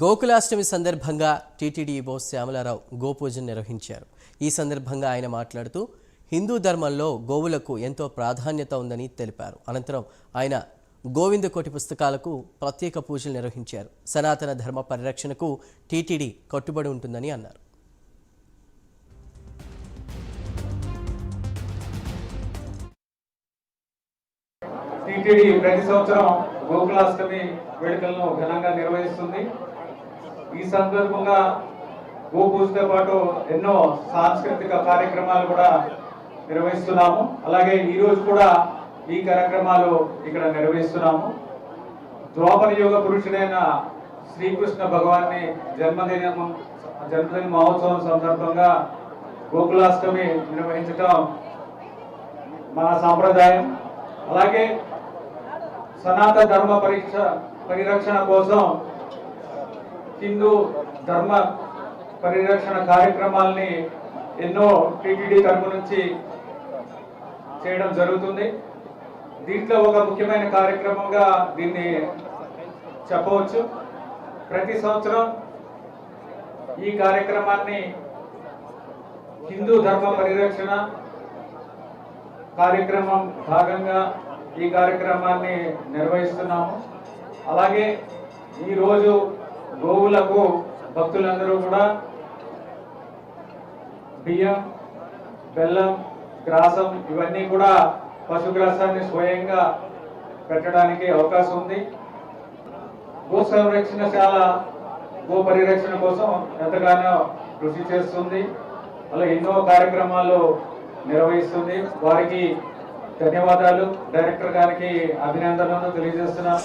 గోకులాష్టమి సందర్భంగా TTD EO Shyamala Rao గోపూజను నిర్వహించారు. ఈ సందర్భంగా ఆయన మాట్లాడుతూ హిందూ ధర్మంలో గోవులకు ఎంతో ప్రాధాన్యత ఉందని తెలిపారు. అనంతరం ఆయన గోవిందకోటి పుస్తకాలకు ప్రత్యేక పూజలు నిర్వహించారు. సనాతన ధర్మ పరిరక్షణకు టీటీడీ కట్టుబడి ఉంటుందని అన్నారు. టీటీడీ ప్రతి సంవత్సరం గోకులాష్టమి వేడుకలను ఘనంగా నిర్వహిస్తుంది. ఈ సందర్భంగా గోపూజతో పాటు ఎన్నో సాంస్కృతిక కార్యక్రమాలు కూడా నిర్వహిస్తున్నాము. అలాగే ఈ రోజు కూడా ఈ కార్యక్రమాలు ఇక్కడ నిర్వహిస్తున్నాము. ద్వాపర యుగ పురుషుడైన శ్రీకృష్ణ భగవాన్ని జన్మదిన మహోత్సవం సందర్భంగా గోకులాష్టమి నిర్వహించడం మన సాంప్రదాయం. అలాగే సనాతన ధర్మ పరిరక్షణ కోసం హిందూ ధర్మ పరిరక్షణ కార్యక్రమాలని ఎన్నో టీటీడీ తరపు నుంచి చేయడం జరుగుతుంది. దీంట్లో ఒక ముఖ్యమైన కార్యక్రమంగా దీన్ని చెప్పవచ్చు. ప్రతి సంవత్సరం ఈ కార్యక్రమాన్ని హిందూ ధర్మ పరిరక్షణ కార్యక్రమం భాగంగా ఈ కార్యక్రమాన్ని నిర్వహిస్తున్నాము. అలాగే ఈరోజు గోవులకు భక్తులందరూ కూడా బియ్యం, బెల్లం, గ్రాసం ఇవన్నీ కూడా పశుగ్రాసాన్ని స్వయంగా పెట్టడానికి అవకాశం ఉంది. గో సంరక్షణశాల గో పరిరక్షణ కోసం ఎంతగానో కృషి చేస్తుంది. అలా ఎన్నో కార్యక్రమాలు నిర్వహిస్తుంది. వారికి ధన్యవాదాలు. డైరెక్టర్ గారికి అభినందనలు తెలియజేస్తున్నాను.